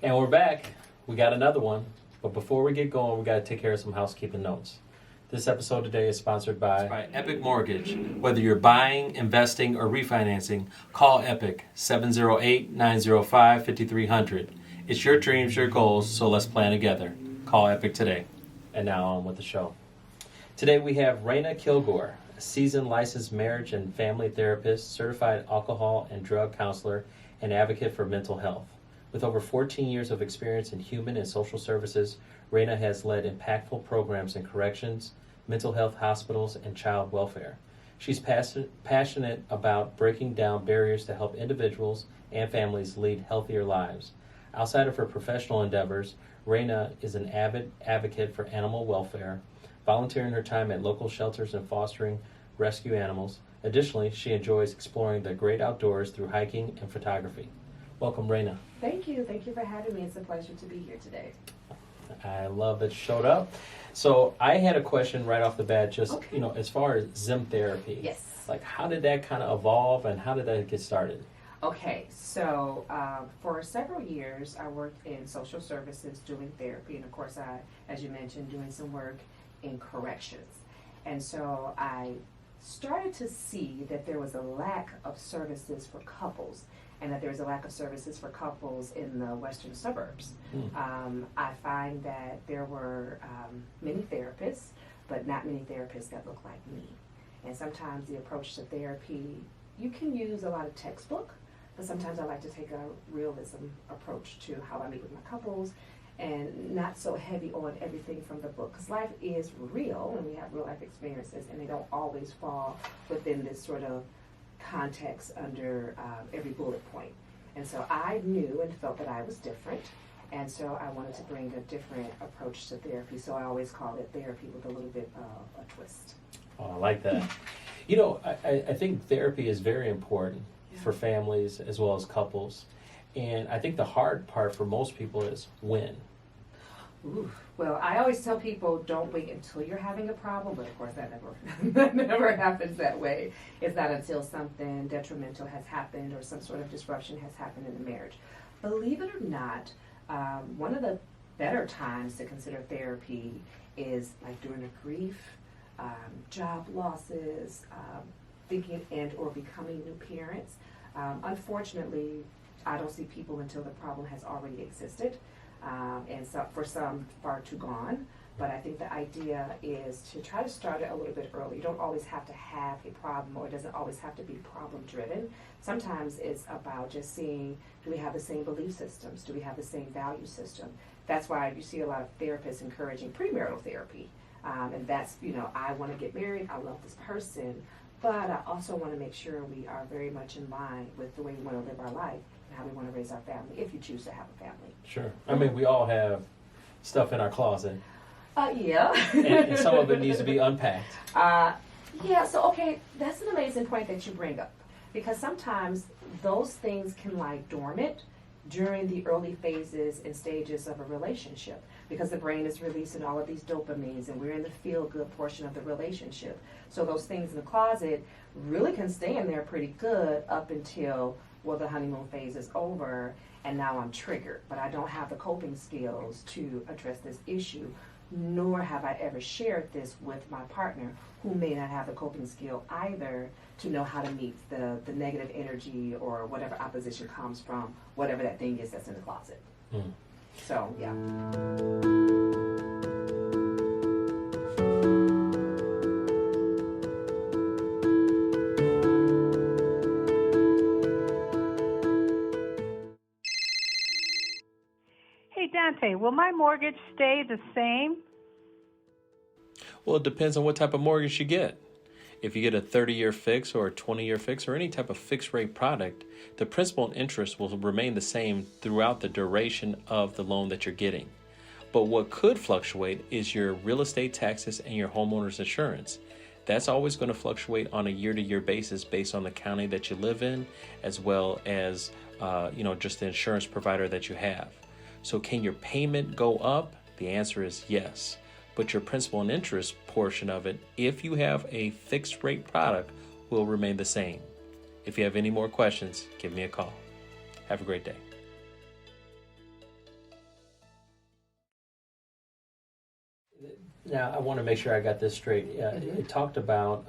And we're back. We got another one. But before we get going, we got to take care of some housekeeping notes. This episode today is sponsored by Epic Mortgage. Whether you're buying, investing, or refinancing, call Epic 708-905-5300. It's your dreams, your goals, so let's plan together. Call Epic today. And now on with the show. Today we have Raina Kilgore, a seasoned licensed marriage and family therapist, certified alcohol and drug counselor, and advocate for mental health. With over 14 years of experience in human and social services, Raina has led impactful programs in corrections, mental health hospitals, and child welfare. She's passionate about breaking down barriers to help individuals and families lead healthier lives. Outside of her professional endeavors, Raina is an avid advocate for animal welfare, volunteering her time at local shelters and fostering rescue animals. Additionally, she enjoys exploring the great outdoors through hiking and photography. Welcome, Raina. Thank you. Thank you for having me. It's a pleasure to be here today. I love that you showed up. So I had a question right off the bat, just, as far as Zim therapy. Yes. Like, how did that kind of evolve and how did that get started? Okay, so for several years, I worked in social services doing therapy. And of course, as you mentioned, doing some work in corrections. And so I started to see that there was a lack of services for couples, and that there's a lack of services for couples in the western suburbs. I find that there were many therapists, but not many therapists that look like me. And sometimes the approach to therapy, you can use a lot of textbook, but sometimes I like to take a realism approach to how I meet with my couples, and not so heavy on everything from the book, because life is real, and we have real life experiences, and they don't always fall within this sort of context under every bullet point. And so I knew and felt that I was different, and so I wanted to bring a different approach to therapy. So I always call it therapy with a little bit of a twist. Oh, I like that. I think therapy is very important for families as well as couples. And I think the hard part for most people is when. Ooh. Well, I always tell people, don't wait until you're having a problem, but of course that never happens that way. It's not until something detrimental has happened or some sort of disruption has happened in the marriage. Believe it or not, one of the better times to consider therapy is like during a grief, job losses, thinking and or becoming new parents. Unfortunately, I don't see people until the problem has already existed. And so for some, far too gone. But I think the idea is to try to start it a little bit early. You don't always have to have a problem, or it doesn't always have to be problem driven. Sometimes it's about just seeing, do we have the same belief systems? Do we have the same value system? That's why you see a lot of therapists encouraging premarital therapy. And that's, I want to get married, I love this person, but I also want to make sure we are very much in line with the way we want to live our life, how we want to raise our family, if you choose to have a family. Sure. I mean, we all have stuff in our closet. Yeah. and some of it needs to be unpacked. So, okay, that's an amazing point that you bring up. Because sometimes those things can lie dormant during the early phases and stages of a relationship. Because the brain is releasing all of these dopamines, and we're in the feel-good portion of the relationship. So those things in the closet really can stay in there pretty good up until, well, the honeymoon phase is over, and now I'm triggered, but I don't have the coping skills to address this issue, nor have I ever shared this with my partner, who may not have the coping skill either to know how to meet the negative energy or whatever opposition comes from whatever that thing is that's in the closet. So, yeah. Dante, will my mortgage stay the same? Well, it depends on what type of mortgage you get. If you get a 30-year fix or a 20-year fix or any type of fixed rate product, the principal and interest will remain the same throughout the duration of the loan that you're getting. But what could fluctuate is your real estate taxes and your homeowner's insurance. That's always going to fluctuate on a year-to-year basis based on the county that you live in, as well as just the insurance provider that you have. So can your payment go up? The answer is yes. But your principal and interest portion of it, if you have a fixed rate product, will remain the same. If you have any more questions, give me a call. Have a great day. Now, I want to make sure I got this straight. It talked about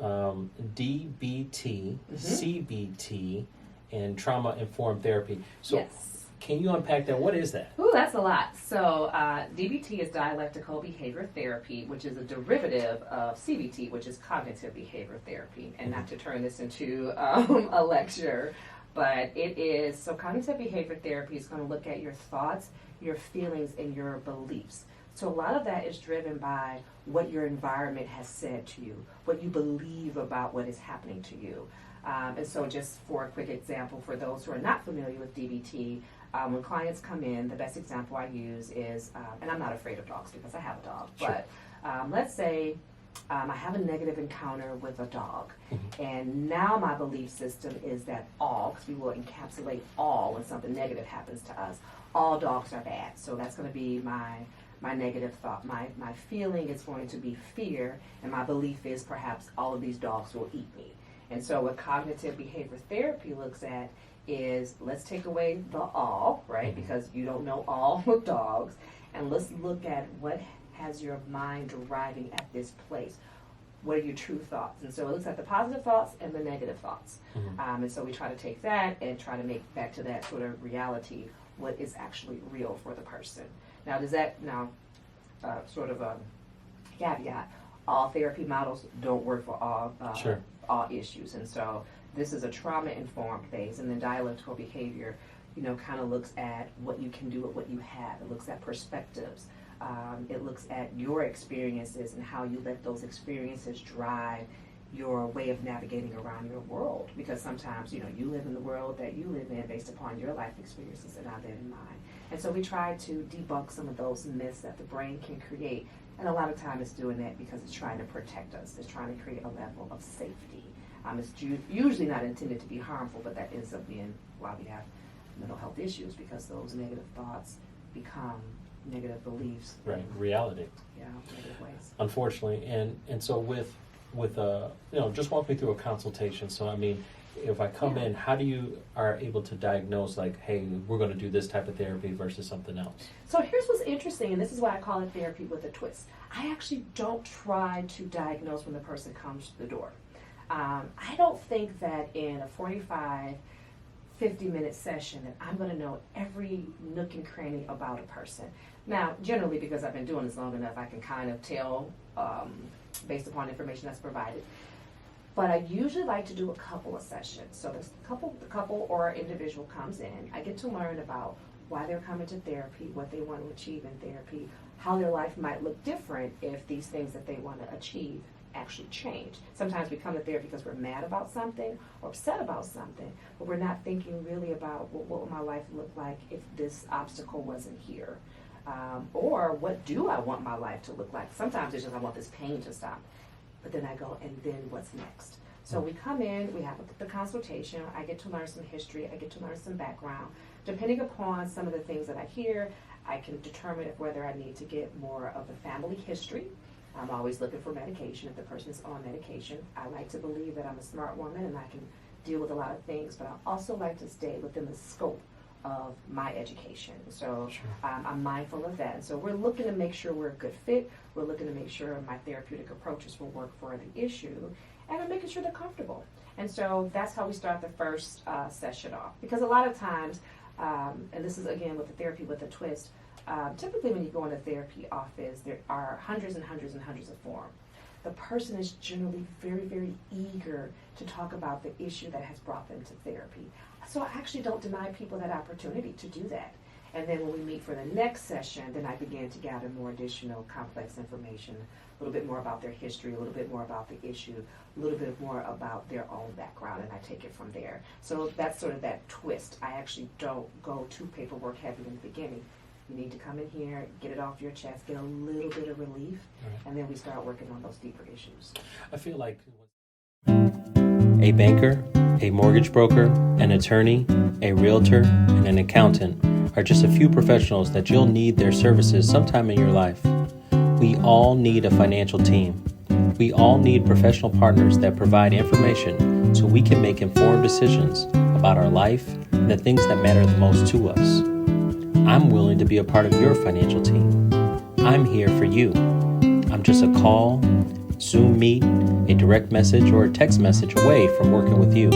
DBT, CBT, and trauma-informed therapy. So Yes. can you unpack that? What is that? Ooh, that's a lot. So DBT is dialectical behavior therapy, which is a derivative of CBT, which is cognitive behavior therapy. And not to turn this into a lecture, but it is, so cognitive behavior therapy is going to look at your thoughts, your feelings, and your beliefs. So a lot of that is driven by what your environment has said to you, what you believe about what is happening to you. And so just for a quick example, for those who are not familiar with DBT, when clients come in, the best example I use is, and I'm not afraid of dogs because I have a dog, Sure. but let's say I have a negative encounter with a dog, and now my belief system is that all, because we will encapsulate all when something negative happens to us, all dogs are bad. So that's going to be my negative thought. My feeling is going to be fear, and my belief is perhaps all of these dogs will eat me. And so what cognitive behavior therapy looks at is, let's take away the all, right? Because you don't know all of dogs, and let's look at what has your mind driving at this place. What are your true thoughts? And so it looks at the positive thoughts and the negative thoughts. And so we try to take that and try to make back to that sort of reality, what is actually real for the person. Now, does that, sort of a caveat, all therapy models don't work for all issues. And so this is a trauma-informed phase, and then dialectical behavior, kind of looks at what you can do with what you have. It looks at perspectives. It looks at your experiences and how you let those experiences drive your way of navigating around your world. Because sometimes, you live in the world that you live in based upon your life experiences, and I live in mine. And so we try to debunk some of those myths that the brain can create. And a lot of time it's doing that because it's trying to protect us. It's trying to create a level of safety. It's usually not intended to be harmful, but that ends up being why we have mental health issues, because those negative thoughts become negative beliefs. Right, reality. Yeah, negative ways. Unfortunately, and so with just walk me through a consultation. So I mean, if I come in, how do you are able to diagnose, like, hey, we're going to do this type of therapy versus something else? So here's what's interesting, and this is why I call it therapy with a twist. I actually don't try to diagnose when the person comes to the door. I don't think that in a 45, 50-minute session that I'm going to know every nook and cranny about a person. Now, generally, because I've been doing this long enough, I can kind of tell based upon information that's provided. But I usually like to do a couple of sessions. So the couple or individual comes in. I get to learn about why they're coming to therapy, what they want to achieve in therapy, how their life might look different if these things that they want to achieve actually change. Sometimes we come to therapy because we're mad about something or upset about something, but we're not thinking really about, well, what would my life look like if this obstacle wasn't here? Or what do I want my life to look like? Sometimes it's just I want this pain to stop. But then I go, and then what's next? So we come in, we have the consultation, I get to learn some history, I get to learn some background. Depending upon some of the things that I hear, I can determine whether I need to get more of the family history. I'm always looking for medication if the person is on medication. I like to believe that I'm a smart woman and I can deal with a lot of things, but I also like to stay within the scope of my education. So I'm mindful of that. And so we're looking to make sure we're a good fit. We're looking to make sure my therapeutic approaches will work for the issue. And I'm making sure they're comfortable. And so that's how we start the first session off. Because a lot of times, and this is again with the therapy with a twist, typically when you go in a therapy office, there are hundreds and hundreds and hundreds of forms. The person is generally very, very eager to talk about the issue that has brought them to therapy. So I actually don't deny people that opportunity to do that. And then when we meet for the next session, then I begin to gather more additional complex information, a little bit more about their history, a little bit more about the issue, a little bit more about their own background, and I take it from there. So that's sort of that twist. I actually don't go too paperwork heavy in the beginning. You need to come in here, get it off your chest, get a little bit of relief, and then we start working on those deeper issues. I feel like a banker, a mortgage broker, an attorney, a realtor, and an accountant are just a few professionals that you'll need their services sometime in your life. We all need a financial team. We all need professional partners that provide information so we can make informed decisions about our life and the things that matter the most to us. I'm willing to be a part of your financial team. I'm here for you. I'm just just a call, Zoom meet, a direct message, or a text message away from working with you.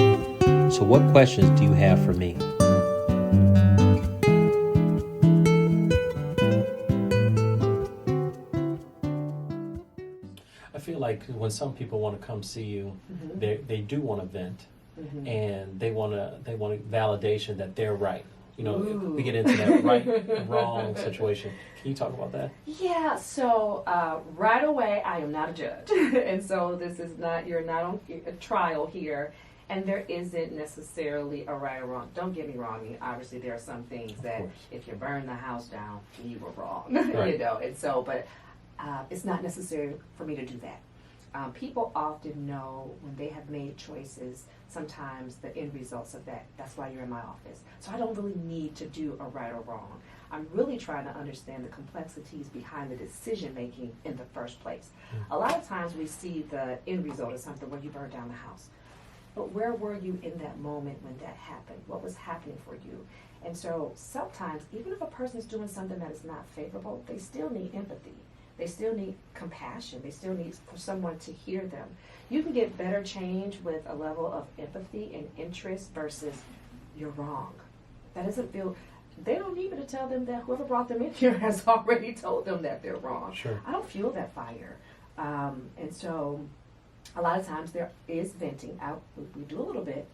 So what questions do you have for me? I feel like when some people want to come see you, they do want to vent, and they want validation that they're right. You know, we get into that right and wrong situation. Can you talk about that? Yeah, so right away, I am not a judge. And so this is not, you're not on a trial here, and there isn't necessarily a right or wrong. Don't get me wrong, I mean, obviously there are some things that if you burn the house down, you were wrong, Right. you know, and so, but it's not necessary for me to do that. People often know when they have made choices, sometimes the end results of that. That's why you're in my office. So I don't really need to do a right or wrong. I'm really trying to understand the complexities behind the decision making in the first place. A lot of times we see the end result of something where you burn down the house. But where were you in that moment when that happened? What was happening for you? And so sometimes, even if a person's doing something that is not favorable, they still need empathy. They still need compassion. They still need for someone to hear them. You can get better change with a level of empathy and interest versus you're wrong. That doesn't feel, they don't need me to tell them that whoever brought them in here has already told them that they're wrong. Sure. I don't feel that fire. And so a lot of times there is venting out. We do a little bit,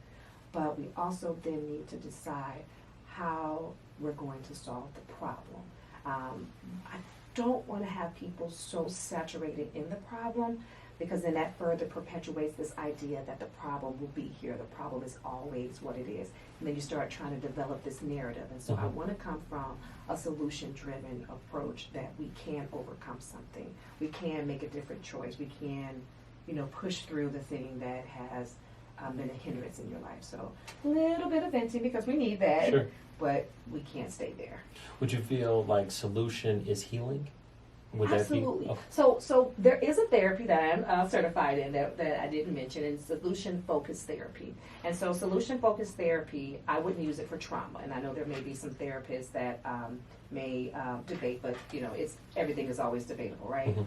but we also then need to decide how we're going to solve the problem. I don't want to have people so saturated in the problem, because then that further perpetuates this idea that the problem will be here. The problem is always what it is. And then you start trying to develop this narrative. And so I want to come from a solution-driven approach that we can overcome something. We can make a different choice. We can, you know, push through the thing that has been a hindrance in your life. So a little bit of venting, because we need that. Sure. But we can't stay there. Would you feel like solution is healing? Would Absolutely. that be? So there is a therapy that I'm certified in that I didn't mention, and solution-focused therapy. And so solution-focused therapy, I wouldn't use it for trauma. And I know there may be some therapists that may debate, but you know, everything is always debatable, right?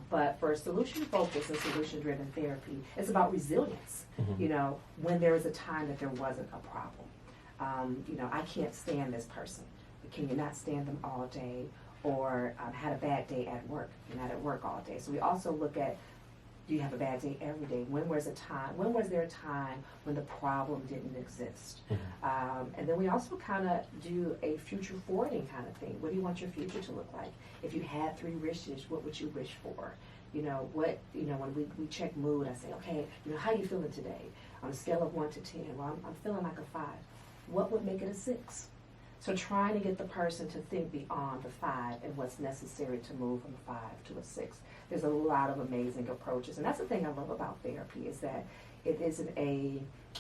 But for solution-focused and solution-driven therapy, it's about resilience. You know, when there is a time that there wasn't a problem. You know, I can't stand this person. Can you not stand them all day? Or had a bad day at work. You're not at work all day. So we also look at, do you have a bad day every day? When was there a time when the problem didn't exist? And then we also kind of do a future forwarding kind of thing. What do you want your future to look like? If you had 3 wishes, what would you wish for? You know, when we check mood, I say, okay, you know, how are you feeling today? On a scale of 1 to 10, well, I'm feeling like a 5. What would make it a 6? So trying to get the person to think beyond the 5 and what's necessary to move from a 5 to a 6. There's a lot of amazing approaches. And that's the thing I love about therapy, is that it isn't a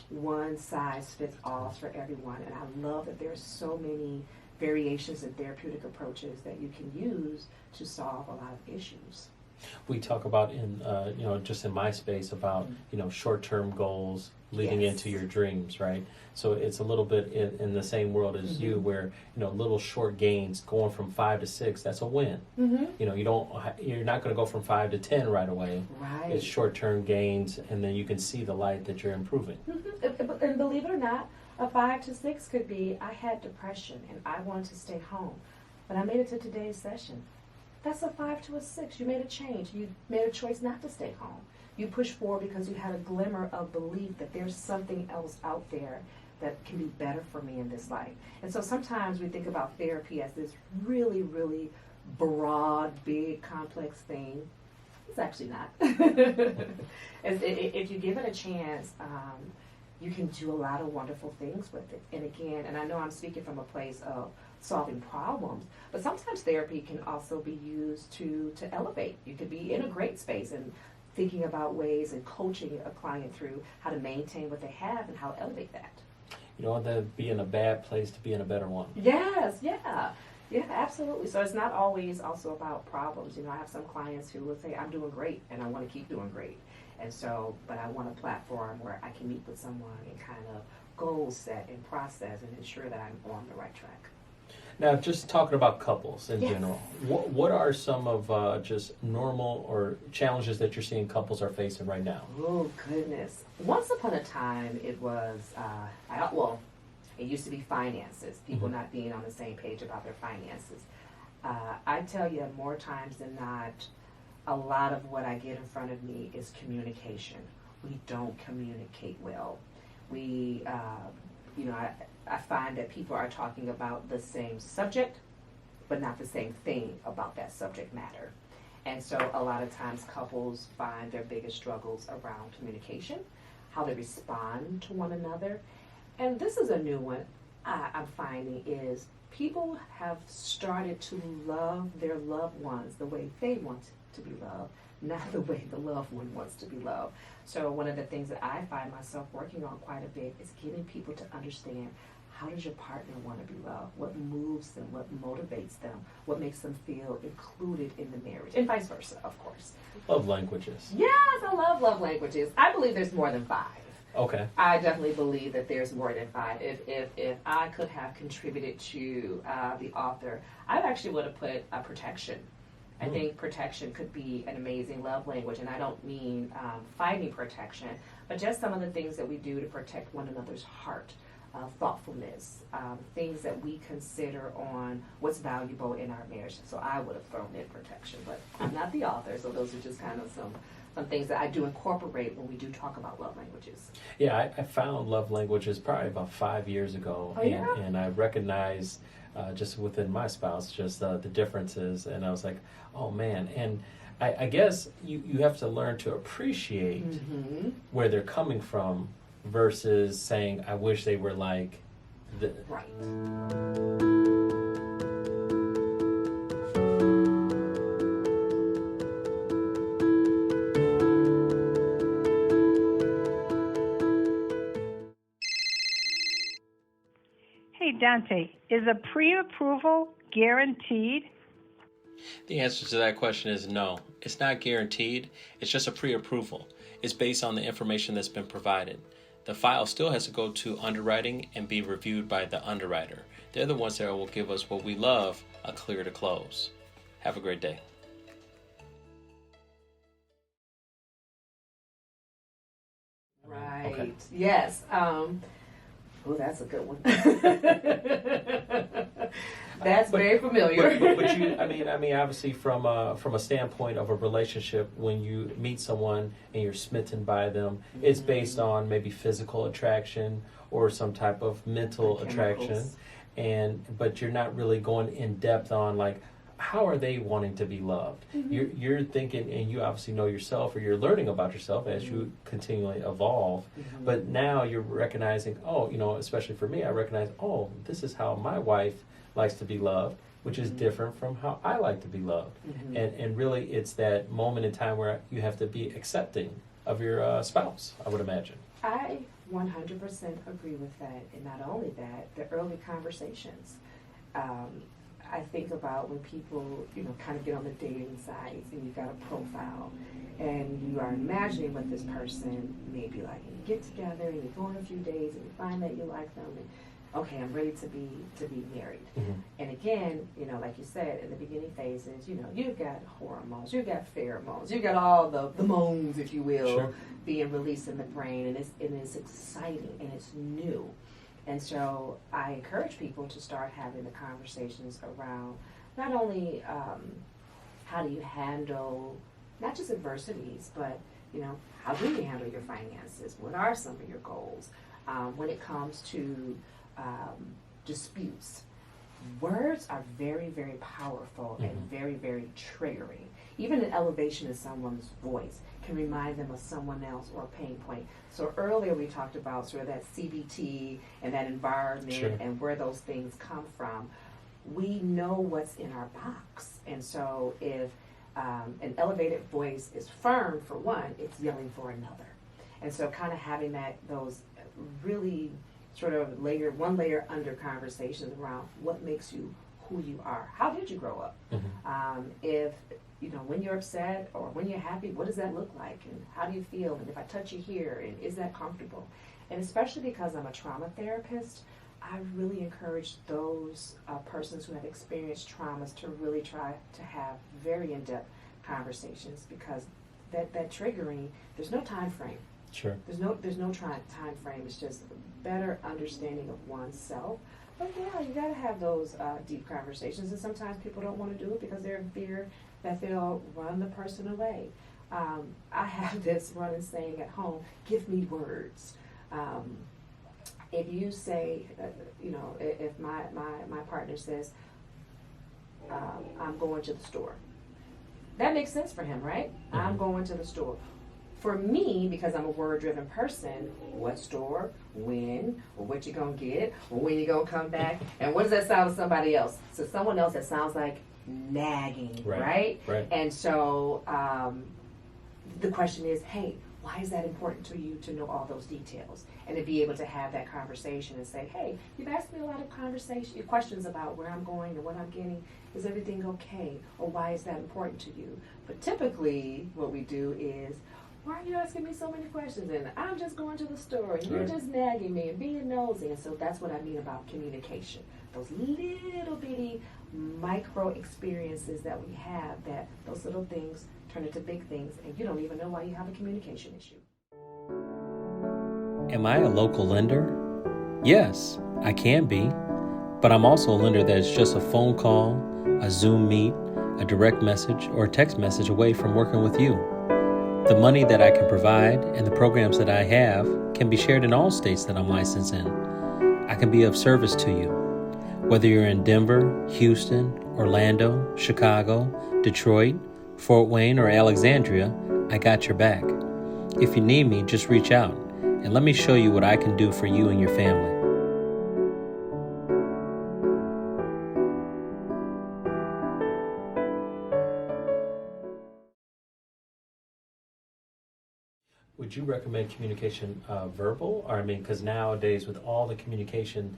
one-size-fits-all for everyone. And I love that there's so many variations in therapeutic approaches that you can use to solve a lot of issues. We talk about in, you know, just in my space about, you know, short-term goals leading into your dreams, right? So it's a little bit in the same world as you, where, you know, little short gains going from 5 to 6, that's a win. You know, you're not going to go from 5 to 10 right away. Right. It's short-term gains, and then you can see the light that you're improving. And believe it or not, a 5 to 6 could be, I had depression and I wanted to stay home, but I made it to today's session. That's a 5 to a 6. You made a change. You made a choice not to stay home. You pushed forward because you had a glimmer of belief that there's something else out there that can be better for me in this life. And so sometimes we think about therapy as this really, really broad, big, complex thing. It's actually not. If you give it a chance, you can do a lot of wonderful things with it. And again, and I know I'm speaking from a place of solving problems, but sometimes therapy can also be used to elevate. You could be in a great space and thinking about ways and coaching a client through how to maintain what they have and how to elevate that. You don't want to be in a bad place to be in a better one. Yes, yeah, absolutely. So it's not always also about problems. You know, I have some clients who will say, I'm doing great and I want to keep doing great. And so, but I want a platform where I can meet with someone and kind of goal set and process and ensure that I'm on the right track. Now, just talking about couples in Yes. general, what are some of just normal or challenges that you're seeing couples are facing right now? Oh, goodness. Once upon a time, it was, it used to be finances, people not being on the same page about their finances. I tell you, more times than not, a lot of what I get in front of me is communication. We don't communicate well. We, I find that people are talking about the same subject, but not the same thing about that subject matter. And so a lot of times couples find their biggest struggles around communication, how they respond to one another. And this is a new one I'm finding is people have started to love their loved ones the way they want to be loved, not the way the loved one wants to be loved. So one of the things that I find myself working on quite a bit is getting people to understand, how does your partner want to be loved? What moves them? What motivates them? What makes them feel included in the marriage? And vice versa, of course. Love languages. Yes, I love languages. I believe there's more than 5. Okay. I definitely believe that there's more than 5. If I could have contributed to the author, I actually would have put protection. I think protection could be an amazing love language, and I don't mean fighting protection, but just some of the things that we do to protect one another's heart, thoughtfulness, things that we consider on what's valuable in our marriage. So I would have thrown in protection, but I'm not the author, so those are just kind of some things that I do incorporate when we do talk about love languages. Yeah, I found love languages probably about 5 years ago, and I recognized just within my spouse just the differences, and I was like, oh man. And I guess you have to learn to appreciate where they're coming from versus saying, I wish they were like the... Right. Hey, Dante, is a pre-approval guaranteed? The answer to that question is no. It's not guaranteed. It's just a pre-approval. It's based on the information that's been provided. The file still has to go to underwriting and be reviewed by the underwriter. They're the ones that will give us what we love, a clear to close. Have a great day. Right. Okay. Yes. Oh, that's a good one. That's very familiar. But you, I mean, obviously, from a standpoint of a relationship, when you meet someone and you're smitten by them, it's based on maybe physical attraction or some type of mental attraction, but you're not really going in depth on like, how are they wanting to be loved? You're thinking, and you obviously know yourself, or you're learning about yourself as you continually evolve. But now you're recognizing, especially for me, I recognize, this is how my wife likes to be loved, which is different from how I like to be loved. And really, it's that moment in time where you have to be accepting of your spouse, I would imagine. I 100% agree with that. And not only that, the early conversations. I think about when people, kind of get on the dating sites and you've got a profile and you are imagining what this person may be like. And you get together and you go on a few days and you find that you like them and, okay, I'm ready to be married. And again, like you said, in the beginning phases, you've got hormones, you've got pheromones, you've got all the moans, if you will, being released in the brain, and it's exciting and it's new. And so I encourage people to start having the conversations around not only how do you handle not just adversities, but how do you handle your finances? What are some of your goals? When it comes to disputes, words are very, very powerful and very, very triggering. Even an elevation in someone's voice can remind them of someone else or a pain point. So earlier we talked about sort of that CBT and that environment and where those things come from. We know what's in our box. And so if an elevated voice is firm for one, it's yelling for another. And so kind of having those really sort of one layer under conversations around what makes you who you are. How did you grow up? If when you're upset or when you're happy, what does that look like? And how do you feel? And if I touch you here, and is that comfortable? And especially because I'm a trauma therapist, I really encourage those persons who have experienced traumas to really try to have very in-depth conversations, because that triggering, there's no time frame. Sure. There's no time frame. It's just a better understanding of oneself. But yeah, you got to have those deep conversations, and sometimes people don't want to do it because they're in fear that they'll run the person away. I have this running saying at home: "Give me words." If you say, if my partner says, "I'm going to the store," that makes sense for him, right? Mm-hmm. I'm going to the store. For me, because I'm a word-driven person, what store, when, or what you gonna get, or when you gonna come back, and what does that sound to somebody else? So someone else, that sounds like nagging, right? Right. And so the question is, hey, why is that important to you to know all those details? And to be able to have that conversation and say, hey, you've asked me a lot of questions about where I'm going and what I'm getting. Is everything okay? Or why is that important to you? But typically what we do is, why are you asking me so many questions? And I'm just going to the store, and you're just nagging me and being nosy. And so that's what I mean about communication. Those little bitty micro experiences that we have, that those little things turn into big things, and you don't even know why you have a communication issue. Am I a local lender? Yes, I can be. But I'm also a lender that is just a phone call, a Zoom meet, a direct message, or a text message away from working with you. The money that I can provide and the programs that I have can be shared in all states that I'm licensed in. I can be of service to you. Whether you're in Denver, Houston, Orlando, Chicago, Detroit, Fort Wayne, or Alexandria, I got your back. If you need me, just reach out and let me show you what I can do for you and your family. Would you recommend communication verbal? Or because nowadays with all the communication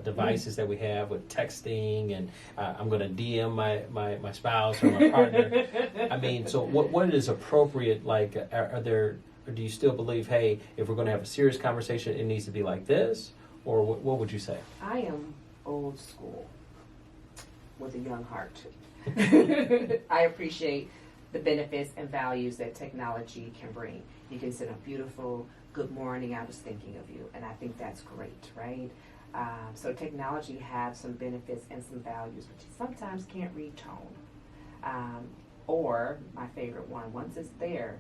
devices that we have with texting and I'm going to DM my spouse or my partner. So what is appropriate? Like, are there, or do you still believe, hey, if we're going to have a serious conversation, it needs to be like this? Or what would you say? I am old school with a young heart. I appreciate the benefits and values that technology can bring. You can send a beautiful good morning, I was thinking of you, and I think that's great, right? So technology has some benefits and some values, but you sometimes can't read tone. Or my favorite one, once it's there,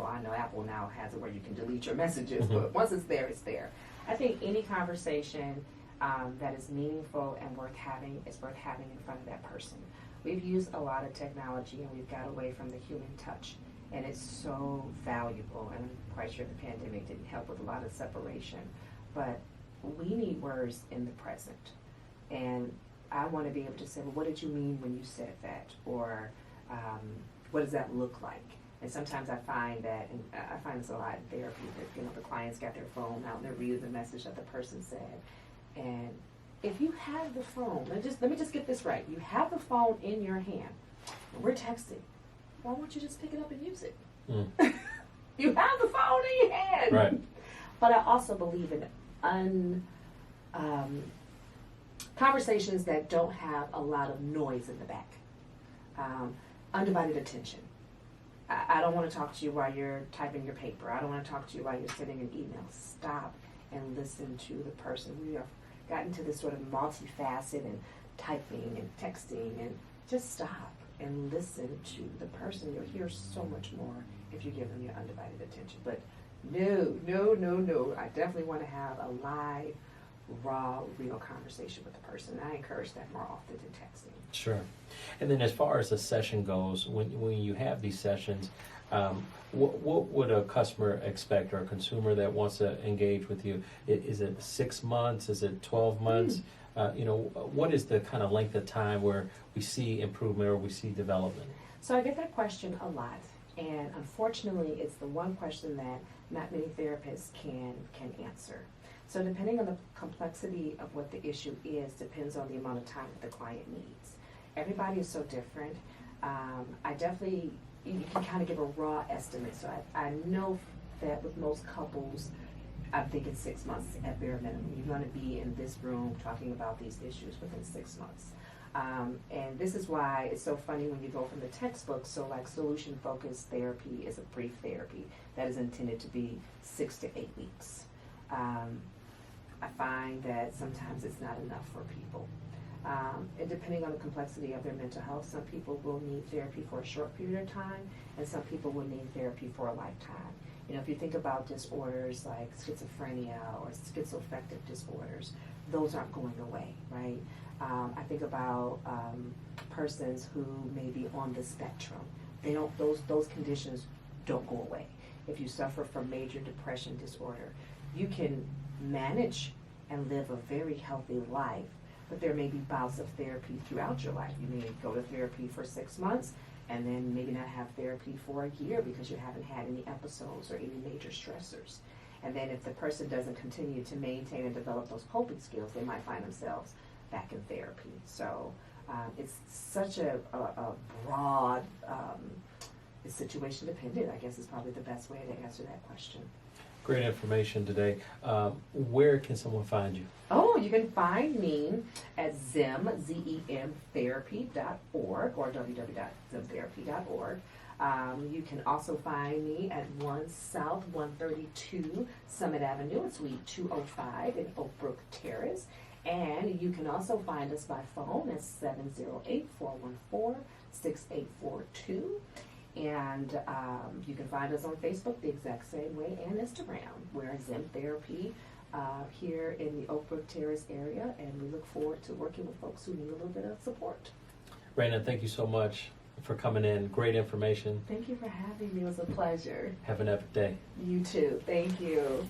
I know Apple now has it where you can delete your messages, but once it's there, it's there. I think any conversation that is meaningful and worth having is worth having in front of that person. We've used a lot of technology and we've got away from the human touch, and it's so valuable, and I'm quite sure the pandemic didn't help with a lot of separation, but we need words in the present. And I want to be able to say, well, what did you mean when you said that? Or what does that look like? And sometimes I find that, and I find this a lot in therapy, that the clients got their phone out and they're reading the message that the person said. And if you have the phone, let me just get this right. You have the phone in your hand, and we're texting. Why won't you just pick it up and use it? You have the phone in your hand. Right. But I also believe in conversations that don't have a lot of noise in the back. Undivided attention. I don't want to talk to you while you're typing your paper. I don't want to talk to you while you're sending an email. Stop and listen to the person. We have gotten to this sort of multifaceted and typing and texting, and just stop and listen to the person. You'll hear so much more if you give them your undivided attention. But no. I definitely want to have a live, raw, real conversation with the person. I encourage that more often than texting. Sure. And then as far as the session goes, when you have these sessions, what would a customer expect, or a consumer that wants to engage with you? Is it 6 months? Is it 12 months? What is the kind of length of time where we see improvement or we see development? So I get that question a lot, and unfortunately it's the one question that not many therapists can answer. So depending on the complexity of what the issue is, depends on the amount of time that the client needs. Everybody is so different. You can kind of give a raw estimate. So I know that with most couples, I'm thinking 6 months at bare minimum. You're going to be in this room talking about these issues within 6 months. And this is why it's so funny when you go from the textbook. So like solution-focused therapy is a brief therapy that is intended to be 6 to 8 weeks. I find that sometimes it's not enough for people. And depending on the complexity of their mental health, some people will need therapy for a short period of time, and some people will need therapy for a lifetime. You know, if you think about disorders like schizophrenia or schizoaffective disorders, those aren't going away, right? I think about persons who may be on the spectrum. They don't; those conditions don't go away. If you suffer from major depression disorder, you can manage and live a very healthy life, but there may be bouts of therapy throughout your life. You may go to therapy for 6 months and then maybe not have therapy for a year because you haven't had any episodes or any major stressors. And then if the person doesn't continue to maintain and develop those coping skills, they might find themselves back in therapy. So it's such a broad, it's situation dependent, I guess is probably the best way to answer that question. Great information today. Where can someone find you? Oh, you can find me at ZEM therapy.org or www.zemtherapy.org. You can also find me at 1 South 132 Summit Avenue. It's Suite 205 in Oak Brook Terrace. And you can also find us by phone at 708-414-6842. And you can find us on Facebook the exact same way, and Instagram. We're Zem Therapy here in the Oak Brook Terrace area, and we look forward to working with folks who need a little bit of support. Raina, thank you so much for coming in. Great information. Thank you for having me. It was a pleasure. Have an epic day. You too. Thank you.